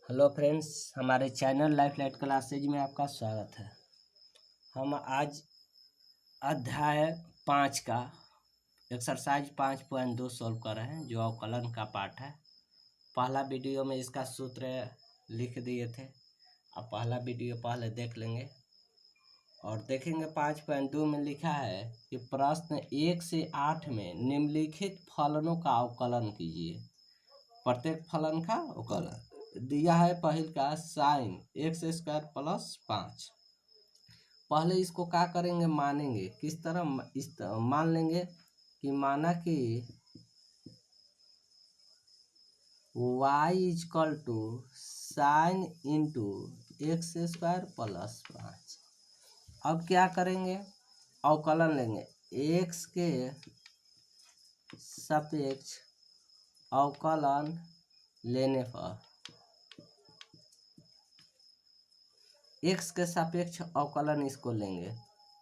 Hello friends, हमारे channel life light classes में आपका स्वागत है। हम आज अध्याय 5 का एक्सरसाइज 5.2 सॉल्व कर रहे हैं, जो अवकलन का पाठ है। पहला वीडियो में इसका सूत्र लिख दिए थे। अब पहला वीडियो पहले देख लेंगे और देखेंगे 5.2 में लिखा है कि प्रश्न 1 से 8 में निम्नलिखित फलनों का अवकलन कीजिए। प्रत्येक फलन का अवकलन दिया है। पहल का साइन x² प्लस 5। पहले इसको क्या करेंगे, मानेंगे। किस तरह? इस तरह मान लेंगे कि माना कि y equal to sine into x² plus 5। अब क्या करेंगे, अवकलन लेंगे। x के सापेक्ष अवकलन लेने पर x के सापेक्ष अवकलन इसको लेंगे,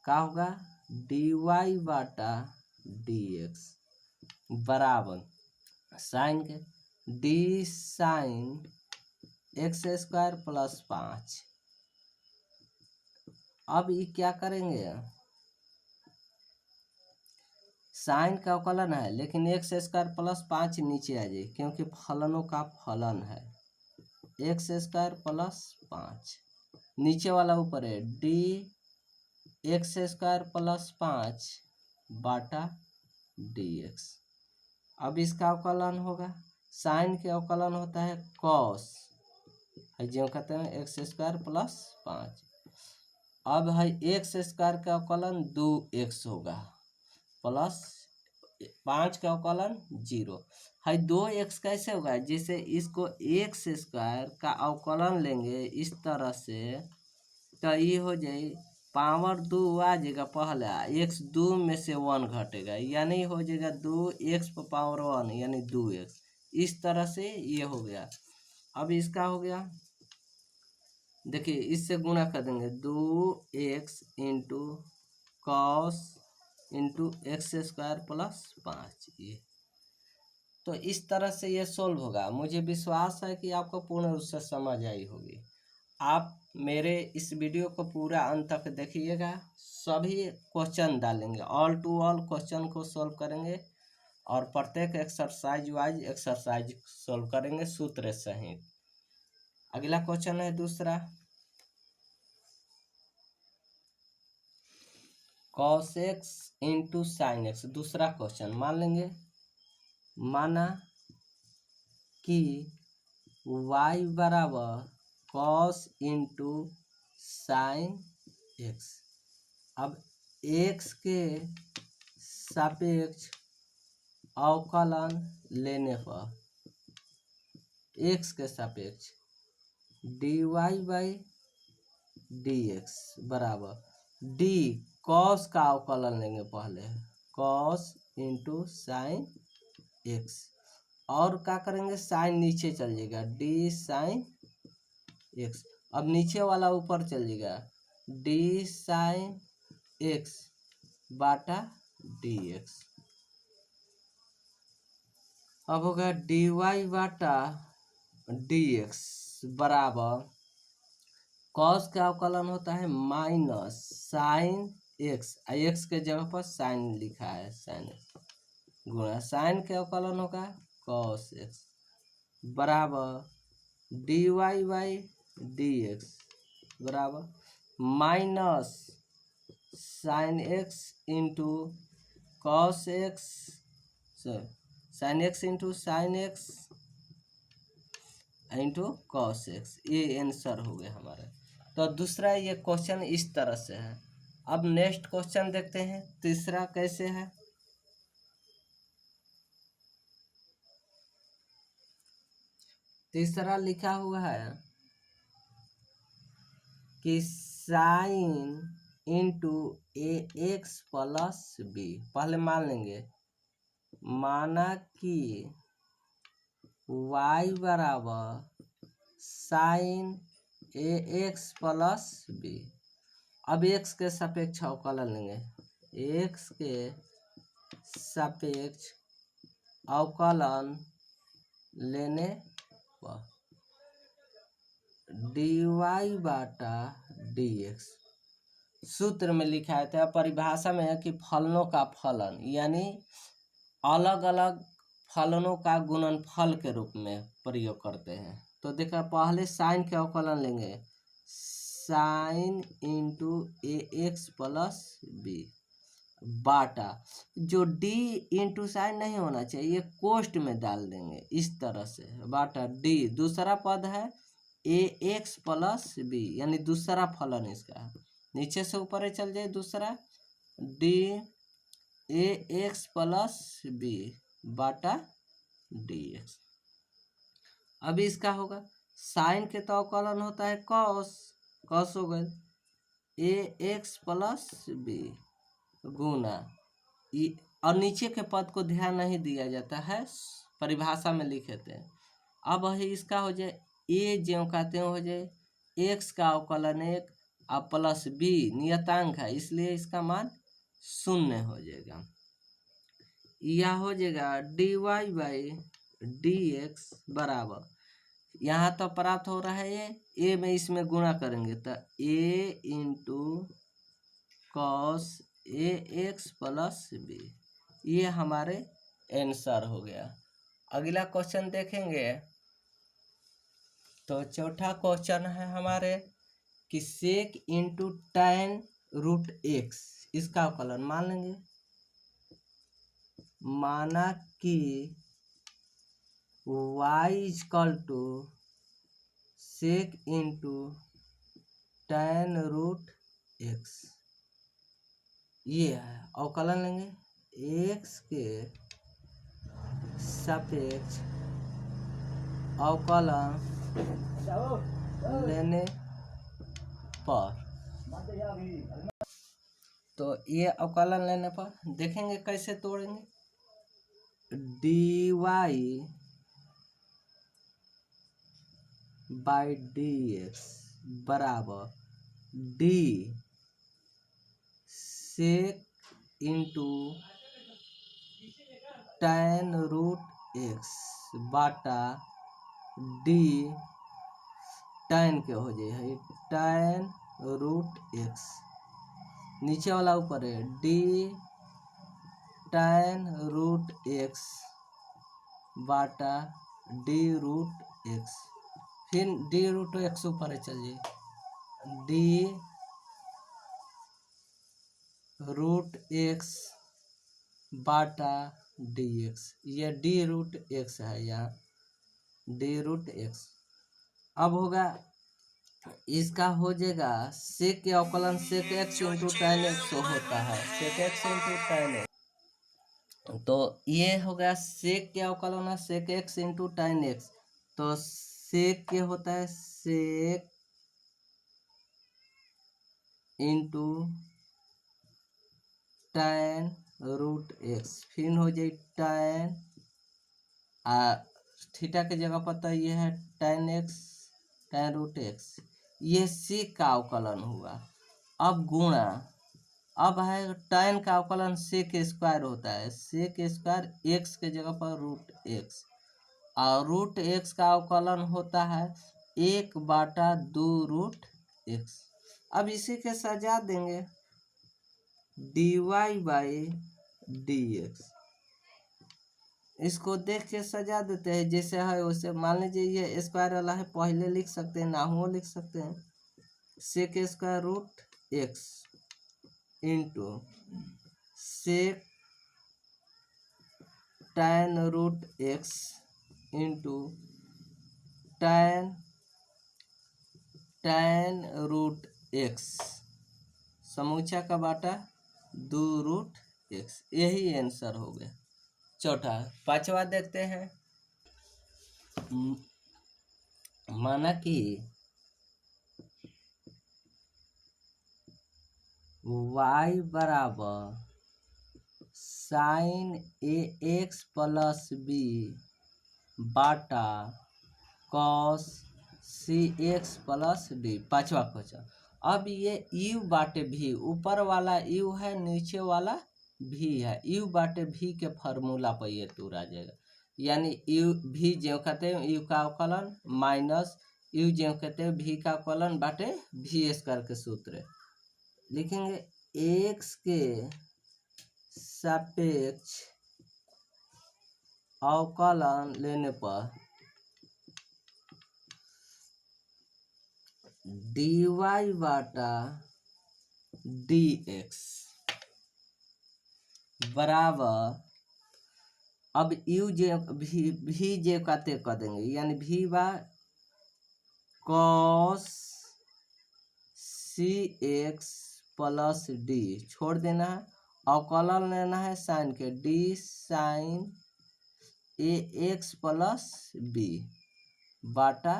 क्या होगा? dy बाटा dx बराबर साइन के डी साइन x² प्लस 5। अब ये क्या करेंगे, साइन का अवकलन है लेकिन x² प्लस 5 नीचे आ जाए, क्योंकि फलनों का फलन है। x² प्लस 5 नीचे वाला ऊपर है, डी x² प्लस 5 बाटा dx। अब इसका अवकलन होगा, साइन के अवकलन होता है कॉस, जो कहते हैं x² प्लस 5। अब है x² का अवकलन 2x होगा प्लस 5 का अवकलन 0 है। 2x कैसे होगा? जैसे इसको x² का अवकलन लेंगे इस तरह से, तो ये हो जाए पावर 2 आ जाएगा पहला, x 2 में से 1 घटेगा, यानी हो जाएगा 2x पावर 1 यानी 2x। इस तरह से ये हो गया। अब इसका हो गया, देखिए इससे गुणा कर देंगे, 2x into cos into x² plus 5। ये तो इस तरह से ये सोल्व होगा। मुझे विश्वास है कि आपको पूर्ण रूप से समझ आई होगी। आप मेरे इस वीडियो को पूरा अंत तक देखिएगा, सभी क्वेश्चन डालेंगे, ऑल टू ऑल क्वेश्चन को सोल्व करेंगे और प्रत्येक एक्सरसाइज वाइज एक्सरसाइज सोल्व करेंगे सूत्र सहित। अगला क्वेश्चन है दूसरा, cos x into sine x। दूसरा क्वेश्चन मान लेंगे, माना कि y बराबर cos इंटू साइन x। अब x के सापेक्ष अवकलन लेने पर x के सापेक्ष dy बाई dx बराबर d cos का अवकलन लेंगे पहले, cos इंटू साइन x। और क्या करेंगे, साइन नीचे चल जाएगा, डी साइन x। अब नीचे वाला ऊपर चल जाएगा, डी साइन x बाटा dx। अब होगा dy बाटा dx बराबर cos का अवकलन होता है माइनस साइन x, x के जगह पर साइन लिखा है, साइन x गुणा साइन के अवकलन होगा cos x बराबर dy बाई dx बराबर minus sine x into cos x, sine x into sine x into cos x। ये आंसर हो गया हमारा। तो दूसरा ये क्वेश्चन इस तरह से है। अब नेक्स्ट क्वेश्चन देखते हैं, तीसरा कैसे है। तीसरा लिखा हुआ है कि sine into ax plus b। पहले मान लेंगे, माना कि y बराबर साइन ax प्लस b। अब x के सापेक्ष अवकलन लेंगे, x के सापेक्ष अवकलन लेने पर dy बाटा dx सूत्र में लिखा है, परिभाषा में है कि फलनों का फलन यानी अलग अलग फलनों का गुणनफल के रूप में प्रयोग करते हैं। तो देखा, पहले साइन के अवकलन लेंगे, साइन इंटू ए एक्स प्लस बी बाटा, जो डी इंटू साइन नहीं होना चाहिए, कोष्ट में डाल देंगे इस तरह से, बाटा डी, दूसरा पद है ए एक्स प्लस बी यानी दूसरा फलन इसका, नीचे से ऊपर चल जाए, दूसरा D A x plus B बाटा डी एक्स। अभी इसका होगा साइन के तो अवकलन होता है कॉस, कॉस हो गए ए एक्स प्लस बी गुना, और नीचे के पद को ध्यान नहीं दिया जाता है, परिभाषा में लिखे थे। अब है इसका हो जाए ए ज्यों कहते हो जाए एक्स का अवकलन 1 और प्लस बी नियतांक है इसलिए इसका मान 0 हो जाएगा। यह हो जाएगा D Y by D x बराबर, यहाँ तो प्राप्त हो रहा है ए में इसमें गुणा करेंगे तो ए into cos a x plus B, ये हमारे आंसर हो गया। अगला क्वेश्चन देखेंगे तो चौथा क्वेश्चन है हमारे कि sec into tan root X, इसका अवकलन मान लेंगे, माना कि y equal to sec into tan root X, ये है अवकलन लेंगे x के सापेक्ष अवकलन लेने पर, तो ये अवकलन लेने पर देखेंगे कैसे तोड़ेंगे, dy बाई डी एक्स बराबर डी सेक इंटू tan रूट एक्स बाटा डी tan के हो जाए tan रूट एक्स, नीचे वाला ऊपर है डी tan रूट एक्स बाटा डी रूट एक्स, फिर डी रूट एक्स ऊपर चलिए डी रूट एक्स बाटा डी एक्स, ये डी रूट एक्स है यहाँ डी रूट एक्स। अब होगा इसका हो जाएगा सेक के अवकलन sec X into tan X होता है, sec X into tan X, तो ये हो गया सेक के अवकलन है sec X into tan X, तो सेक के होता है sec into tan root X, फिर हो जाए tan थीटा के जगह पर तो ये है tan X tan root X, ये सेक का अवकलन हुआ। अब गुणा, अब है tan का अवकलन सेक स्क्वायर होता है, सेक स्क्वायर एक्स के जगह पर रूट एक्स, और रूट एक्स का अवकलन होता है 1 बाटा 2 रूट एक्स। अब इसी के सजा देंगे dy बाई डी एक्स, इसको देख के सजा देते हैं जैसे है वैसे, मान लीजिए ये स्क्वायर वाला है पहले लिख सकते हैं, ना हो लिख सकते हैं, sec square root X into sec tan root X into tan root X समूचा का बाटा 2 रूट एक्स, यही आंसर हो गया चौथा। पांचवा देखते हैं, माना कि y बराबर साइन ए एक्स प्लस बी बाटा cos c x plus D, पांचवा क्वेश्चन। अब ये यू बाटे भी, ऊपर वाला यू है नीचे वाला भी है, यू बाटे भी के फार्मूला पर ये टूर आ जाएगा, यानी यू भी जो कहते हैं यू का अवकलन माइनस यू जो कहते हैं भी का अवकलन बाटे भी स्क्वायर के सूत्र लिखेंगे। एक्स के सापेक्ष अवकलन लेने पर dy बाटा dx बराबर, अब यू जे भी जे कहते कर देंगे, यानी भी बा cos c x plus D, छोड़ देना है, अवकलन लेना है साइन के, डी साइन ए एक्स प्लस बी बाटा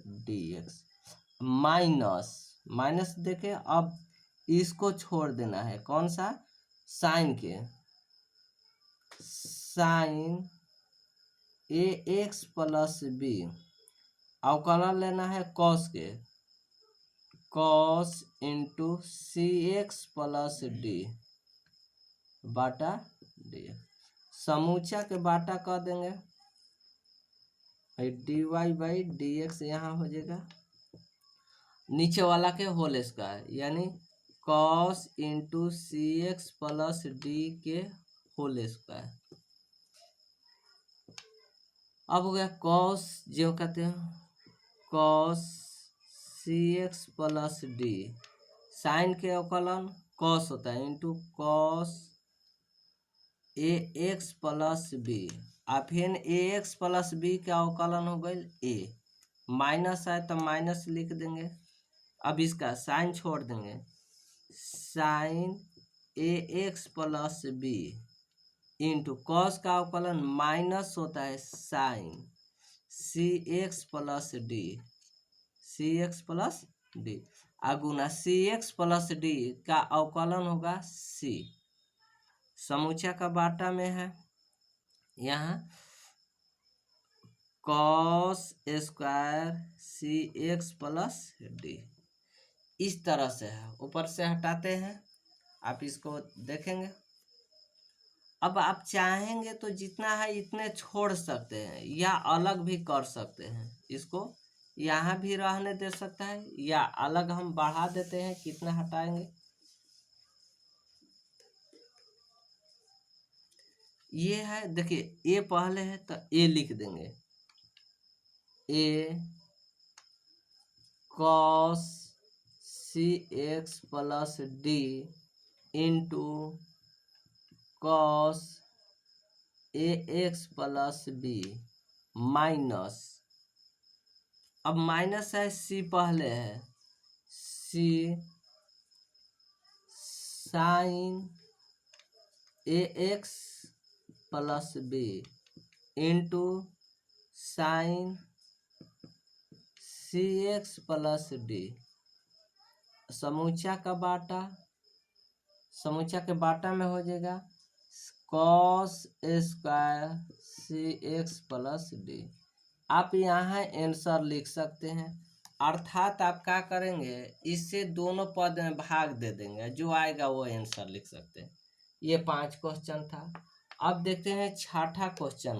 डी एक्स माइनस माइनस देखे, अब इसको छोड़ देना है, कौन सा, साइन के, साइन ए एक्स प्लस बी, अवकलन लेना है कॉस के, cos into c x plus d बाटा डी, समूचा के बाटा कर देंगे, d Y by D x यहाँ हो जाएगा, नीचे वाला के होल स्क्वायर, यानी cos into c x plus d के होल स्क्वायर। अब हो गया कॉस, जो कहते हैं cos c x plus d, sine के अवकलन कॉस होता है into cos a x plus B, और फिर ए एक्स प्लस बी का अवकलन हो गई ए, माइनस है तो माइनस लिख देंगे, अब इसका साइन छोड़ देंगे, साइन ए x plus B into cos का अवकलन माइनस होता है साइन सी x plus D, C x plus D, अगुना सी एक्स प्लस डी का अवकलन होगा सी, समूचा का बाटा में है यहाँ cos square c x plus D, इस तरह से है, ऊपर से हटाते हैं, आप इसको देखेंगे। अब आप चाहेंगे तो जितना है इतने छोड़ सकते हैं या अलग भी कर सकते हैं, इसको यहाँ भी रहने दे सकता है या अलग हम बढ़ा देते हैं, कितना हटाएंगे, ये है, देखिए ए पहले है तो ए लिख देंगे, a cos c x plus d into cos a x plus b minus, अब माइनस है सी पहले है, सी साइन ए x plus B into sine सी एक्स प्लस डी, समूचा का बाटा, समूचा के बाटा में हो जाएगा cos square c x plus d, आप यहाँ आंसर लिख सकते हैं, अर्थात आप क्या करेंगे, इससे दोनों पद में भाग दे देंगे, जो आएगा वो आंसर लिख सकते हैं। ये 5 क्वेश्चन था। अब देखते हैं छठा क्वेश्चन।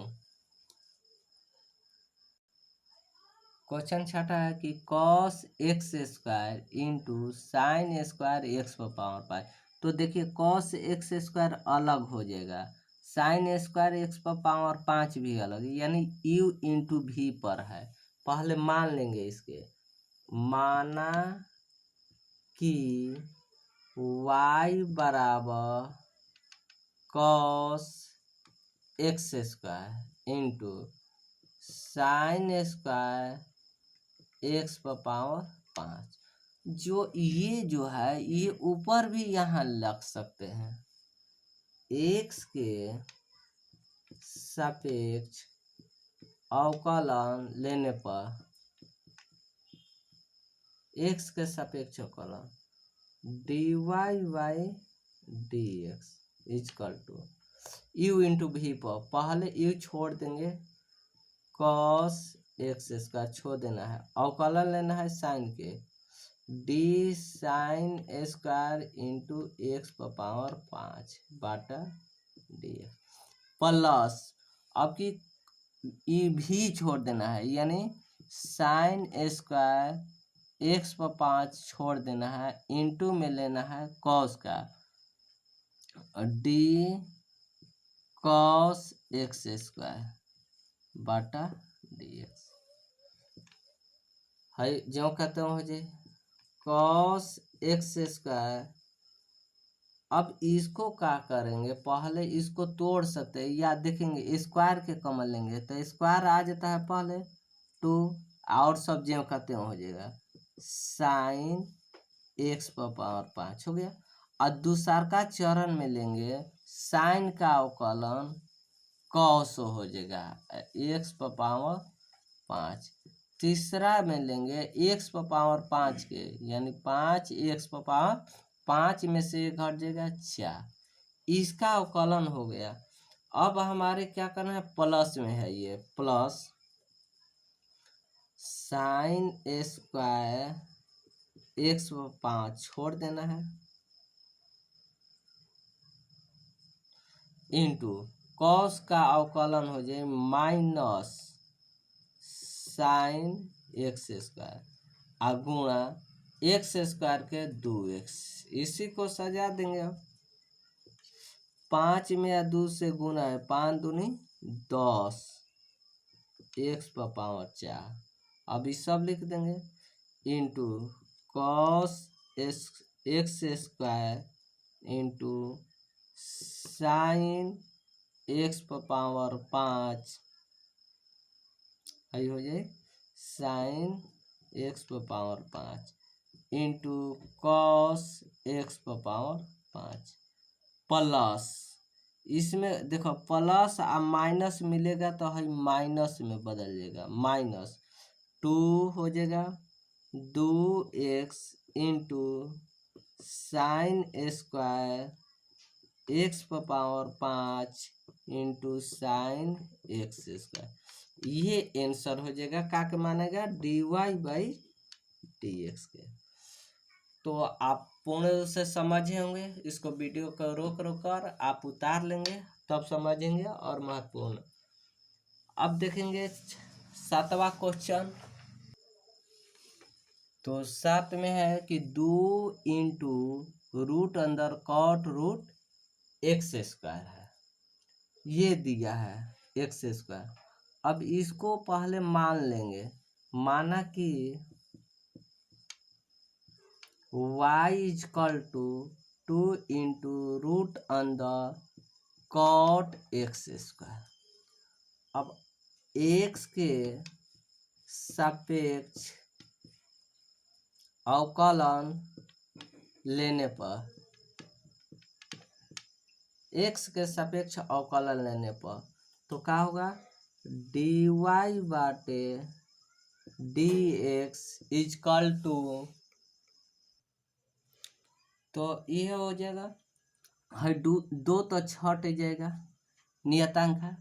क्वेश्चन छठा है कि cos x square into sine square x power पाई, तो देखिए कॉस एक्स स्क्वायर अलग हो जाएगा, साइन स्क्वायर एक्स पावर 5 भी अलग, यानी यू इंटू भी पर है। पहले मान लेंगे इसके, माना कि y बराबर cos x square into sine square x power 5, जो ये जो है ये ऊपर भी यहाँ लग सकते हैं, एक्स के सापेक्ष अवकलन लेने पर, एक्स के सापेक्ष अवकलन dy by D x equal to u into भी पर, पहले यू छोड़ देंगे, कॉस एक्स स्क्वायर छोड़ देना है, अवकलन लेना है साइन के, D sine square into x power 5 बाटा डी प्लस, अब की ई भी छोड़ देना है, यानी साइन स्क्वायर एक्स पर 5 छोड़ देना है, इंटू में लेना है कॉस का, डी कॉस एक्स स्क्वायर बाटा डी एक्स है जो कहते हो जी कॉस एक्स स्क्वायर। अब इसको क्या करेंगे, पहले इसको तोड़ सकते हैं या देखेंगे स्क्वायर के कॉमन लेंगे तो स्क्वायर आ जाता है पहले 2 और सब जो कहते हो जाएगा साइन एक्स पर पावर 5 हो गया। और दूसरा का चरण में लेंगे साइन का अवकलन कॉस हो जाएगा एक्स पर पावर 5। तीसरा में लेंगे एक्स पर पावर 5 के यानी 5 एक्स पर पावर 5 में से एक घट जाएगा 4, इसका अवकलन हो गया। अब हमारे क्या करना है, प्लस में है ये प्लस साइन स्क्वायर एक्स पर 5 छोड़ देना है इंटू कॉस का अवकलन हो जाए माइनस साइन एक्स स्क्वायर और गुणा एक्स स्क्वायर के 2x, इसी को सजा देंगे। अब 5 में या 2 से गुणा है 5 दूनी 10 एक्स पर पावर 4, अब ये सब लिख देंगे into cos x square into sine x पर पावर 5 आई हो जाए साइन एक्स पर पावर 5 इंटू कॉस एक्स पर पावर 5 प्लस, इसमें देखो प्लस और माइनस मिलेगा तो है माइनस में बदल जाएगा, माइनस 2 हो जाएगा 2x into sine square x पर power 5 into sine x square, ये आंसर हो जाएगा क्या के मानेगा dy बाई डी एक्स के। तो आप पूर्ण रूप से समझे होंगे, इसको वीडियो को रोक कर आप उतार लेंगे तब समझेंगे और महत्वपूर्ण। अब देखेंगे 7वां क्वेश्चन। तो 7 में है कि 2 इंटू रूट अंदर कॉट रूट एक्स स्क्वायर है, ये दिया है एक्स स्क्वायर। अब इसको पहले मान लेंगे, माना कि y is equal to 2 into root अंदर कॉट एक्स स्क्वायर। अब x के सापेक्ष अवकलन लेने पर, x के सापेक्ष अवकलन लेने पर तो क्या होगा dy बाटे dx इज इक्वल टू, तो यह हो जाएगा है 2 तो छट जाएगा नियतांक है।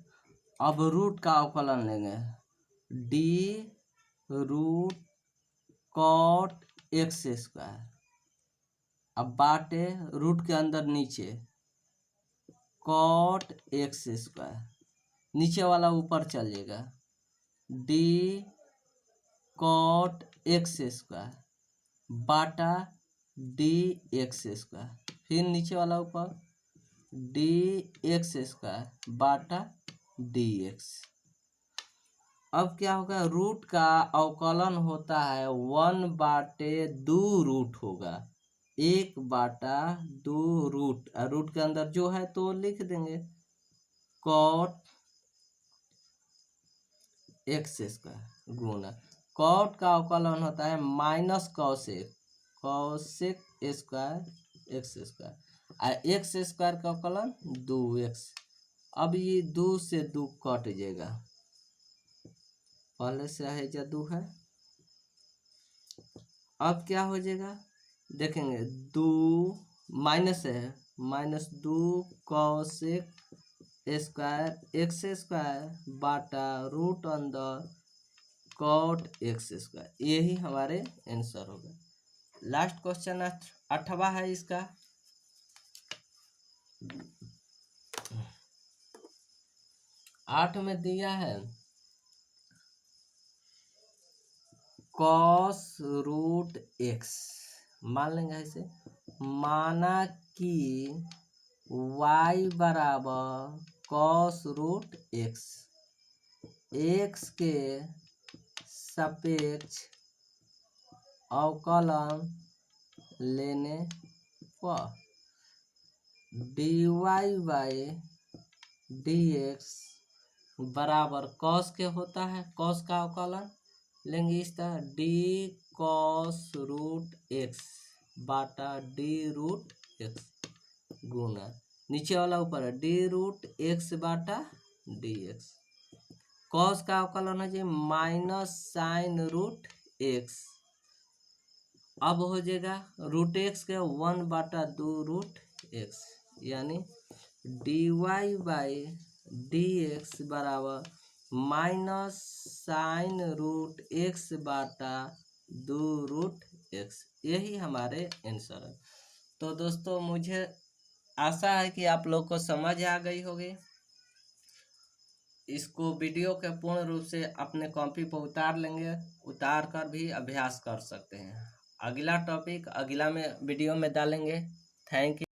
अब रूट का अवकलन लेंगे d root cot x square, अब बाटे रूट के अंदर नीचे कॉट एक्स स्क्वायर, नीचे वाला ऊपर चल जाएगा डी कॉट एक्स स्क्वायर बाटा डी एक्स स्क्वायर, फिर नीचे वाला ऊपर डी एक्स स्क्वायर बाटा डी एक्स। अब क्या होगा, रूट का अवकलन होता है 1/2 रूट होगा, 1/2 रूट, रूट के अंदर जो है तो लिख देंगे कॉट एक्स स्क्वायर गुना कॉट का अवकलन होता है minus cosec, cosec square x square, x square का अवकलन 2x। अब ये 2 से 2 कट जाएगा, पहले से है या 2 है। अब क्या हो जाएगा देखेंगे 2 माइनस है minus 2 cosec square x square बाटा रूट अंदर कॉट एक्स स्क्वायर, यही हमारे आंसर होगा। लास्ट क्वेश्चन 8वां है इसका। 8 में दिया है कॉस रूट एक्स, मान लेंगे ऐसे, माना कि y बराबर कॉस रूट एक्स, एक्स के सापेक्ष अवकलन लेने पर dy बाई dx बराबर कॉस के होता है, कॉस का अवकलन लेंगे इस तरह, डी कॉस रूट एक्स बाटा डी रूट एक्स गुना नीचे वाला ऊपर है डी रूट एक्स बाटा डी एक्स। कॉस का अवकलन है जी माइनस साइन रूट एक्स, अब हो जाएगा रूट एक्स के 1 बाटा 2 रूट एक्स, यानी d Y by D x बराबर माइनस साइन रूट एक्स बाटा 2 रूट एक्स। यही हमारे आंसर है। तो दोस्तों मुझे आशा है कि आप लोग को समझ आ गई होगी। इसको वीडियो के पूर्ण रूप से अपने कॉपी पर उतार लेंगे, उतार कर भी अभ्यास कर सकते हैं। अगला टॉपिक अगला में वीडियो में डालेंगे। Thank you.